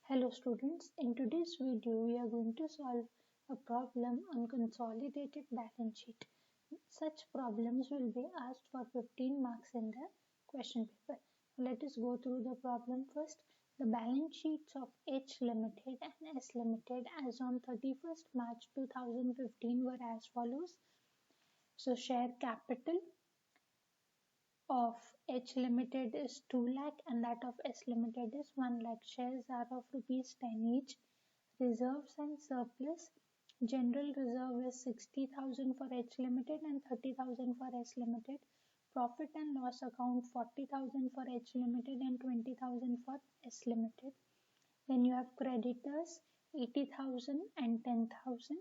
Hello students, in today's video we are going to solve a problem on consolidated balance sheet. Such problems will be asked for 15 marks in the question paper. Let us go through the problem first. The balance sheets of H Limited and S Limited as on 31st March 2015 were as follows. So share capital of H Limited is 2 lakh and that of S Limited is 1 lakh. Shares are of rupees 10 each. Reserves and surplus. General reserve is 60,000 for H Limited and 30,000 for S Limited. Profit and loss account 40,000 for H Limited and 20,000 for S Limited. Then you have creditors 80,000 and 10,000.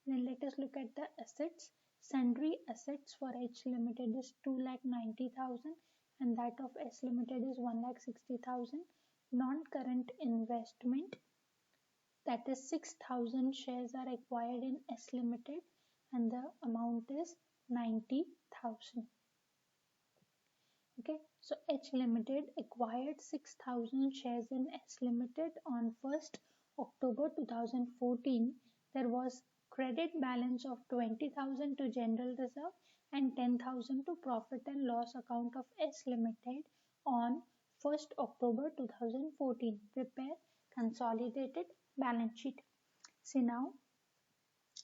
Then let us look at the assets. Sundry assets for H Limited is 2,90,000 and that of S Limited is 1,60,000. Non-current investment, that is 6,000 shares are acquired in S Limited and the amount is 90,000. Okay, so H Limited acquired 6,000 shares in S Limited on 1st October 2014. There was credit balance of 20,000 to general reserve and 10,000 to profit and loss account of S Limited on 1st October 2014. Prepare consolidated balance sheet. See now,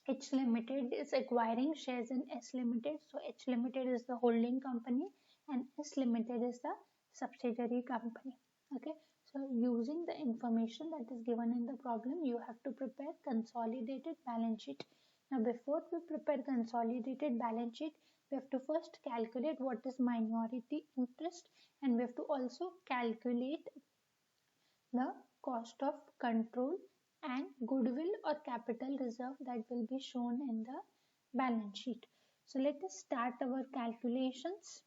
H Limited is acquiring shares in S Limited. So H Limited is the holding company and S Limited is the subsidiary company. Okay, so using the information that is given in the problem, you have to prepare consolidated balance sheet. Now before we prepare consolidated balance sheet, we have to first calculate what is minority interest and we have to also calculate the cost of control and goodwill or capital reserve that will be shown in the balance sheet. So let us start our calculations.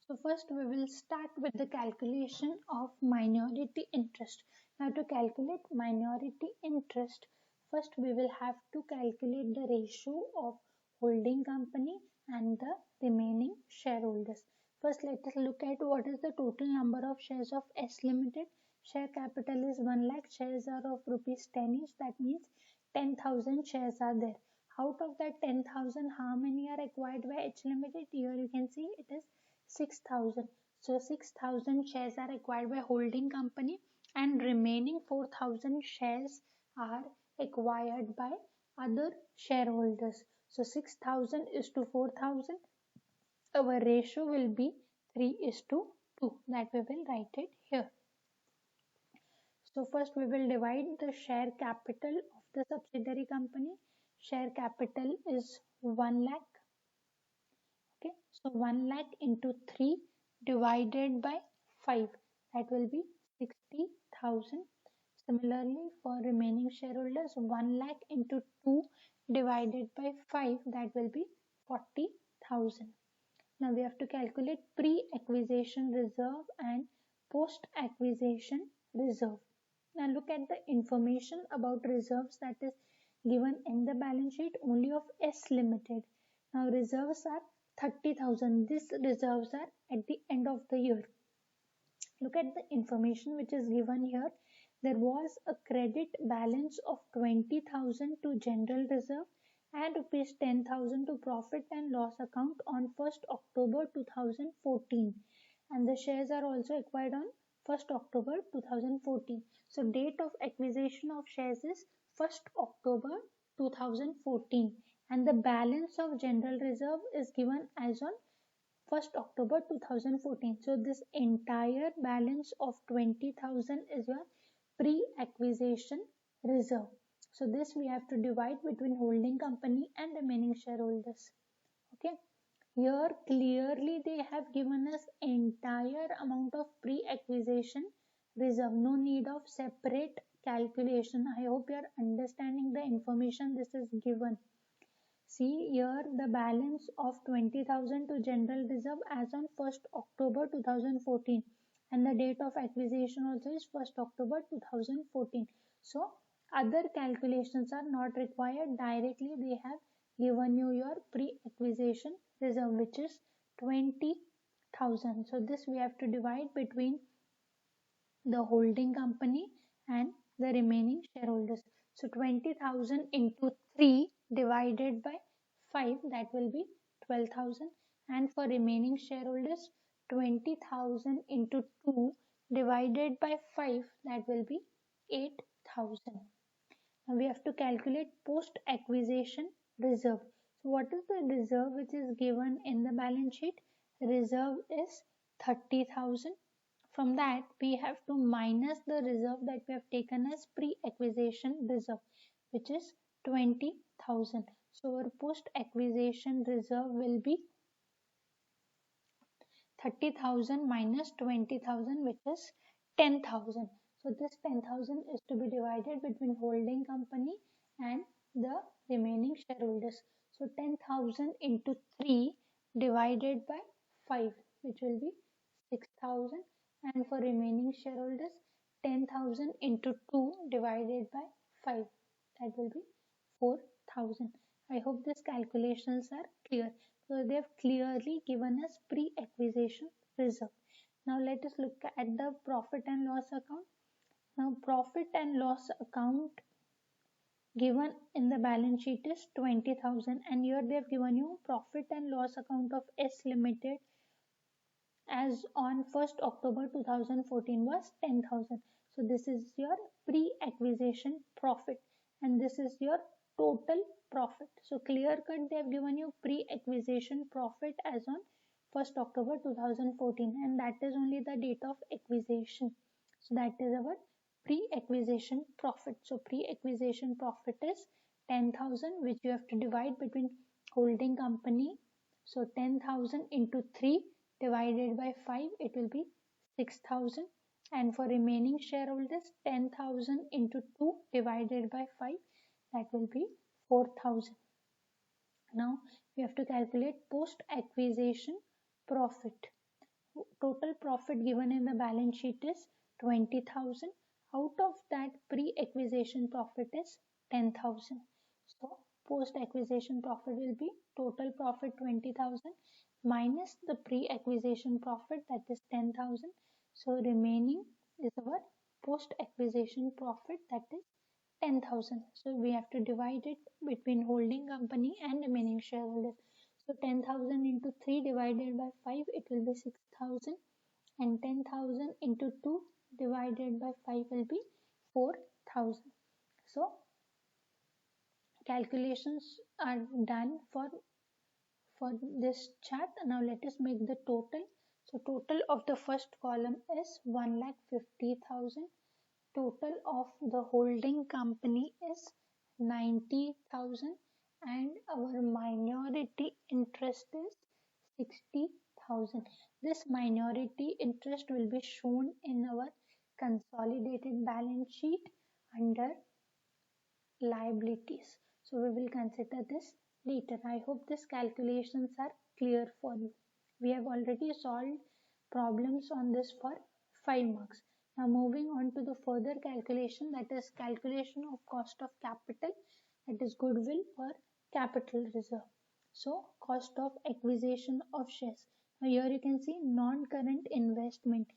So first we will start with the calculation of minority interest. Now to calculate minority interest, first we will have to calculate the ratio of holding company and the remaining shareholders. First let us look at what is the total number of shares of S Limited. Share capital is 1 lakh, shares are of rupees 10 each, that means 10,000 shares are there. Out of that 10,000, how many are acquired by H Limited? Here you can see it is 6,000. So 6,000 shares are acquired by holding company and remaining 4,000 shares are acquired by other shareholders. So 6,000 is to 4,000. Our ratio will be 3 is to 2. That we will write it here. So first we will divide the share capital of the subsidiary company. Share capital is 1 lakh. Okay, so 1 lakh into 3 divided by 5, that will be 60,000. Similarly, for remaining shareholders, 1 lakh into 2 divided by 5, that will be 40,000. Now we have to calculate pre-acquisition reserve and post-acquisition reserve. Now look at the information about reserves that is given in the balance sheet only of S Limited. Now reserves are 30,000. These reserves are at the end of the year. Look at the information which is given here. There was a credit balance of 20,000 to general reserve and rupees 10,000 to profit and loss account on 1st October 2014. And the shares are also acquired on 1st October 2014. So date of acquisition of shares is 1st October 2014. And the balance of general reserve is given as on 1st October 2014. So this entire balance of 20,000 is your pre-acquisition reserve. So this we have to divide between holding company and remaining shareholders. Okay. Here clearly they have given us entire amount of pre-acquisition reserve. No need of separate calculation. I hope you are understanding the information this is given. See here the balance of 20,000 to general reserve as on 1st October 2014 and the date of acquisition also is 1st October 2014. So other calculations are not required. Directly they have given you your pre-acquisition reserve which is 20,000. So this we have to divide between the holding company and the remaining shareholders. So 20,000 into 3 divided by 5, that will be 12,000, and for remaining shareholders 20,000 into 2 divided by 5, that will be 8,000. Now we have to calculate post acquisition reserve. So what is the reserve which is given in the balance sheet? Reserve is 30,000. From that we have to minus the reserve that we have taken as pre-acquisition reserve, which is 20,000. So our post-acquisition reserve will be 30,000 minus 20,000, which is 10,000. So this 10,000 is to be divided between holding company and the remaining shareholders. So 10,000 into 3 divided by 5, which will be 6,000, and for remaining shareholders 10,000 into 2 divided by 5, that will be 4,000. I hope these calculations are clear. So they have clearly given us pre-acquisition reserve. Now let us look at the profit and loss account. Now profit and loss account given in the balance sheet is 20,000, and here they have given you profit and loss account of S Limited as on 1st October 2014 was 10,000. So this is your pre-acquisition profit, and this is your total profit. So clear cut, they have given you pre-acquisition profit as on 1st October 2014, and that is only the date of acquisition. So that is our pre-acquisition profit. So pre-acquisition profit is 10,000, which you have to divide between holding company. So 10,000 into 3 divided by 5, it will be 6,000, and for remaining shareholders 10,000 into 2 divided by 5, that will be 4,000. Now we have to calculate post acquisition profit. Total profit given in the balance sheet is 20,000. Out of that, pre acquisition profit is 10,000. So post acquisition profit will be total profit 20,000 minus the pre-acquisition profit, that is 10,000. So remaining is our post-acquisition profit, that is 10,000. So we have to divide it between holding company and remaining shareholders. So 10,000 into 3 divided by 5, it will be 6,000, and 10,000 into 2 divided by 5 will be 4,000. So calculations are done for this chart. Now let us make the total. So total of the first column is 1,50,000. Total of the holding company is 90,000, and our minority interest is 60,000. This minority interest will be shown in our consolidated balance sheet under liabilities. So we will consider this later. I hope these calculations are clear for you. We have already solved problems on this for 5 marks. Now moving on to the further calculation, that is calculation of cost of capital, that is goodwill or capital reserve. So cost of acquisition of shares. Now here you can see non-current investment,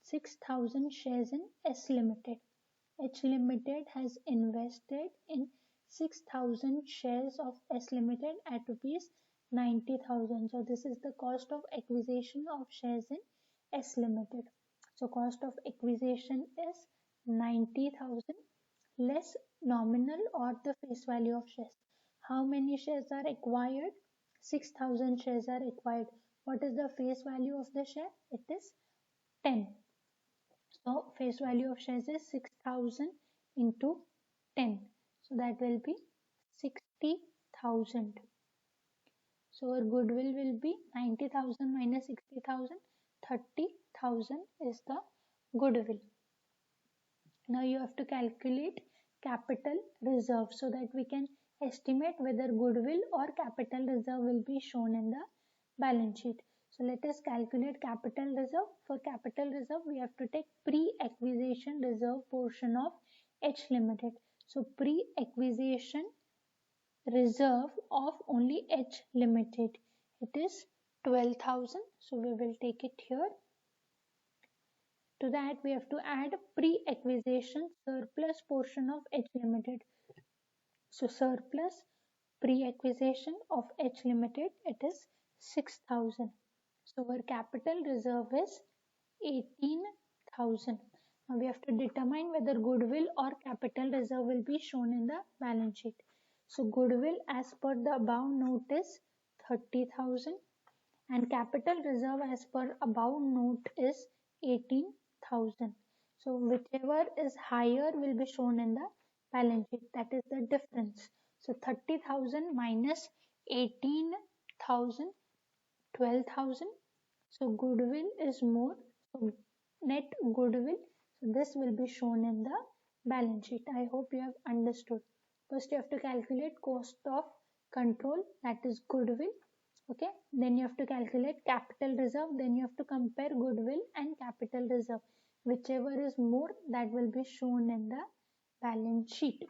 6,000 shares in S Limited. H Limited has invested in 6,000 shares of S Limited at rupees 90,000. So this is the cost of acquisition of shares in S Limited. So cost of acquisition is 90,000 less nominal or the face value of shares. How many shares are acquired? 6,000 shares are acquired. What is the face value of the share? It is 10. So face value of shares is 6,000 into 10. So that will be 60,000. So our goodwill will be 90,000 minus 60,000. 30,000 is the goodwill. Now you have to calculate capital reserve so that we can estimate whether goodwill or capital reserve will be shown in the balance sheet. So let us calculate capital reserve. For capital reserve, we have to take pre-acquisition reserve portion of H Limited. So pre-acquisition reserve of only H Limited, it is 12,000. So we will take it here. To that, we have to add pre-acquisition surplus portion of H Limited. So surplus pre-acquisition of H Limited, it is 6,000. So our capital reserve is 18,000. Now we have to determine whether goodwill or capital reserve will be shown in the balance sheet. So goodwill as per the above note is 30,000 and capital reserve as per above note is 18,000. So whichever is higher will be shown in the balance sheet. That is the difference. So 30,000 minus 18,000, 12,000. So goodwill is more. So net goodwill. So this will be shown in the balance sheet. I hope you have understood. First you have to calculate cost of control, that is goodwill. Okay, then you have to calculate capital reserve, then you have to compare goodwill and capital reserve. Whichever is more, that will be shown in the balance sheet.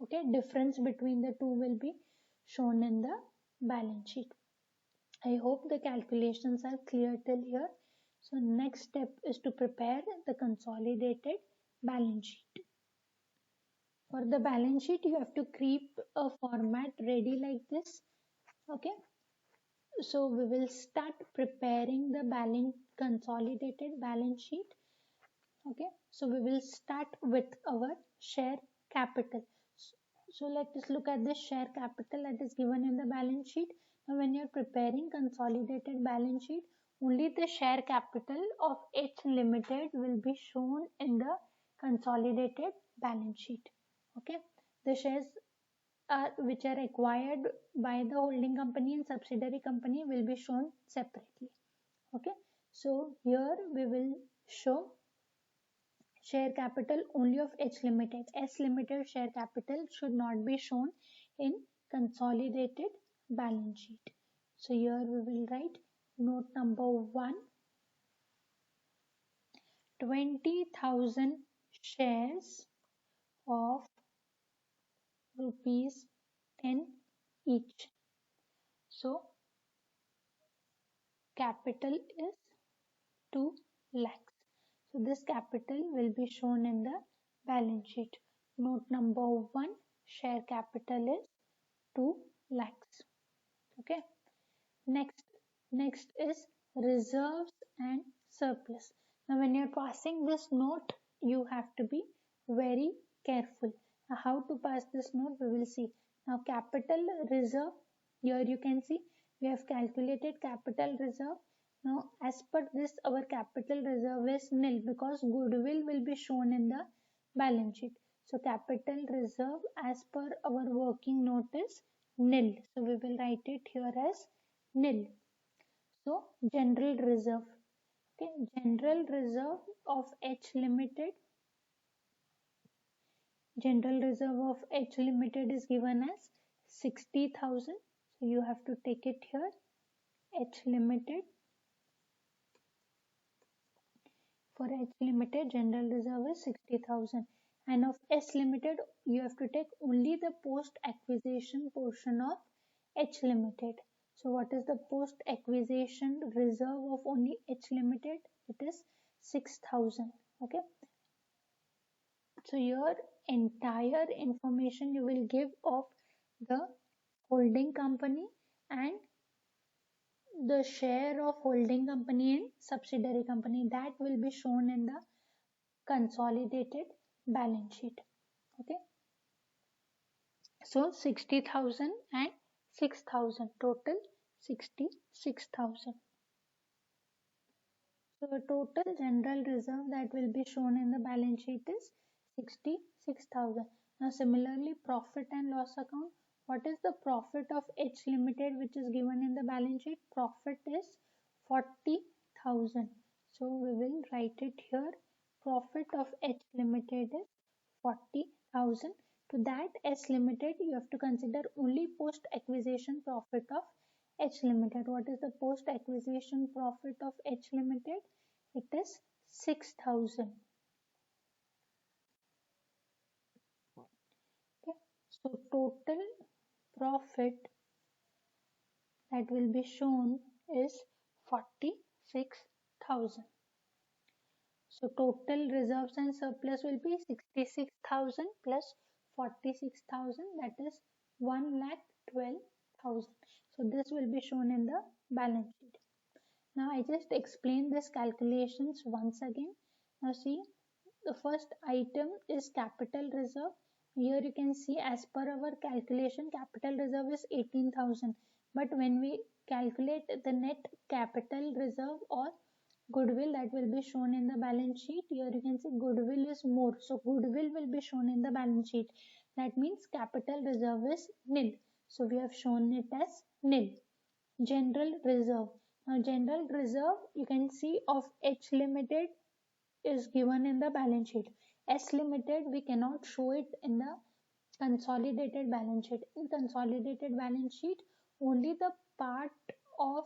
Okay, difference between the two will be shown in the balance sheet. I hope the calculations are clear till here. So next step is to prepare the consolidated balance sheet. For the balance sheet, you have to keep a format ready like this. Okay, so we will start preparing the consolidated balance sheet. Okay, so we will start with our share capital. So let us look at the share capital that is given in the balance sheet. Now when you are preparing consolidated balance sheet, only the share capital of H Limited will be shown in the consolidated balance sheet. Okay, the shares which are acquired by the holding company and subsidiary company will be shown separately. Okay, so here we will show share capital only of H Limited. S Limited share capital should not be shown in consolidated balance sheet. So here we will write note number 1, 20,000 shares of rupees 10 each. So capital is 2 lakhs. So this capital will be shown in the balance sheet. Note number 1, share capital is 2 lakhs. Okay. Next is reserves and surplus. Now when you're passing this note, you have to be very careful. Now how to pass this note, we will see. Now capital reserve, here you can see we have calculated capital reserve. Now as per this, our capital reserve is nil because goodwill will be shown in the balance sheet. So capital reserve as per our working note is nil. So we will write it here as nil. So general reserve. Okay, general reserve of H Limited. General reserve of H Limited is given as 60,000. So you have to take it here. H Limited. For H Limited, general reserve is 60,000. And of S Limited, you have to take only the post-acquisition portion of H Limited. So what is the post-acquisition reserve of only H Limited? It is 6,000. Okay. So your entire information you will give of the holding company and the share of holding company and subsidiary company, that will be shown in the consolidated balance sheet. Okay. So 60,000 and 6,000, total 66,000. So the total general reserve that will be shown in the balance sheet is 66,000. Now similarly, profit and loss account. What is the profit of H Limited which is given in the balance sheet? Profit is 40,000. So we will write it here. Profit of H Limited is 40,000. To that S Limited, you have to consider only post acquisition profit of H Limited. What is the post acquisition profit of H Limited? It is 6,000. Okay. So total profit that will be shown is 46,000. So total reserves and surplus will be 66,000 plus 46,000, that is 1,12,000. So this will be shown in the balance sheet. Now I just explain this calculations once again. Now see, the first item is capital reserve. Here you can see as per our calculation, capital reserve is 18,000. But when we calculate the net capital reserve or goodwill, that will be shown in the balance sheet. Here you can see goodwill is more. So goodwill will be shown in the balance sheet. That means capital reserve is nil. So we have shown it as nil. General reserve. Now general reserve you can see of H Limited is given in the balance sheet. S Limited we cannot show it in the consolidated balance sheet. In consolidated balance sheet only the part of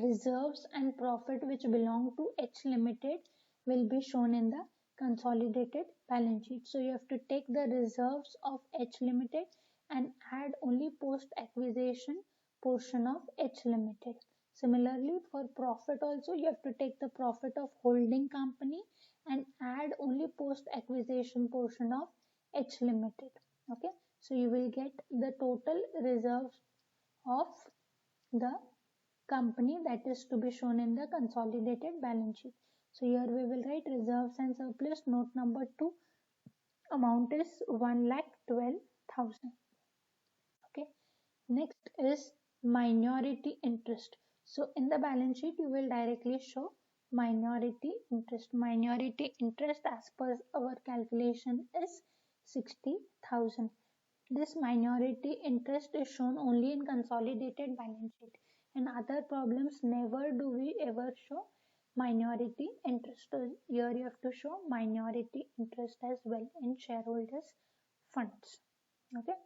reserves and profit which belong to H Limited will be shown in the consolidated balance sheet. So you have to take the reserves of H Limited and add only post acquisition portion of H Limited. Similarly, for profit also you have to take the profit of holding company and add only post acquisition portion of H Limited. Okay, so you will get the total reserves of the company that is to be shown in the consolidated balance sheet. So here we will write reserves and surplus. Note number 2, amount is 1,12,000. Okay. Next is minority interest. So in the balance sheet you will directly show minority interest. Minority interest as per our calculation is 60,000. This minority interest is shown only in consolidated balance sheet. In other problems, never do we ever show minority interest. So here you have to show minority interest as well in shareholders funds. Okay.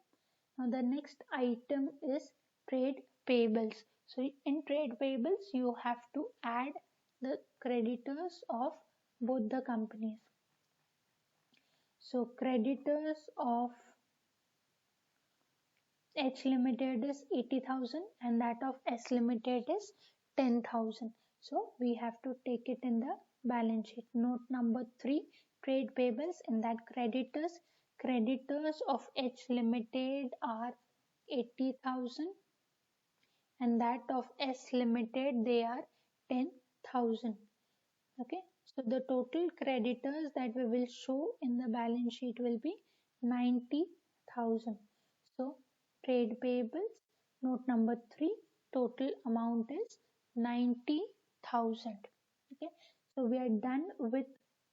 Now the next item is trade payables. So in trade payables, you have to add the creditors of both the companies. So creditors of H Limited is 80,000 and that of S Limited is 10,000. So we have to take it in the balance sheet. Note number 3, trade payables, in that creditors. Creditors of H Limited are 80,000 and that of S Limited they are 10,000. Okay, so the total creditors that we will show in the balance sheet will be 90,000. So trade payables, note number 3, total amount is 90,000. Okay, so we are done with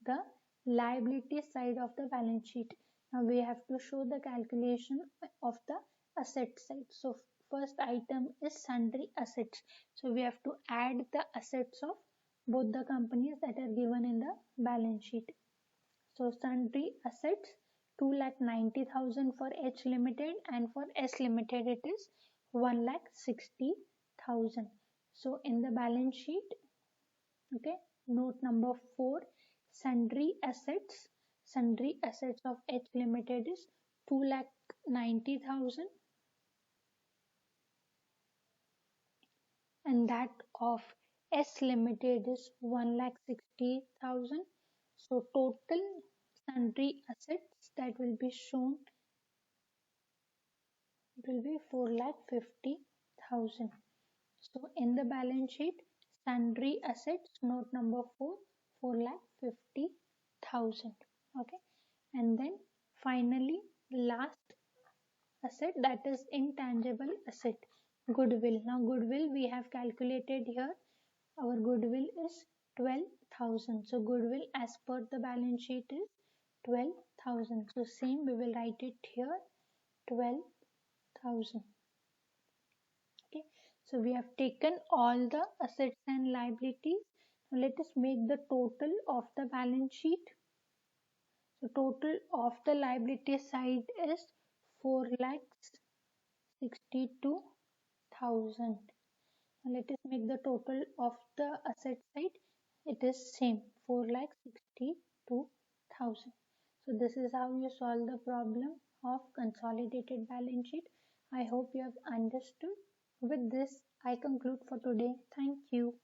the liability side of the balance sheet. Now we have to show the calculation of the asset side. So first item is sundry assets. So we have to add the assets of both the companies that are given in the balance sheet. So sundry assets 2,90,000 for H Limited and for S Limited it is 1,60,000. So in the balance sheet, okay, note number 4, sundry assets of H Limited is 2,90,000 and that of S Limited is 1,60,000. So total sundry assets that will be shown will be 4,50,000. So in the balance sheet, sundry assets, note number 4, 4,50,000. Okay, and then finally last asset, that is intangible asset, goodwill. Now goodwill we have calculated here. Our goodwill is 12,000. So goodwill as per the balance sheet is 12,000. So same we will write it here, 12,000. Okay, so we have taken all the assets and liabilities. Now let us make the total of the balance sheet. So total of the liability side is 4,62,000. Now let us make the total of the asset side. It is same, 4,62,000. So this is how you solve the problem of consolidated balance sheet. I hope you have understood. With this, I conclude for today. Thank you.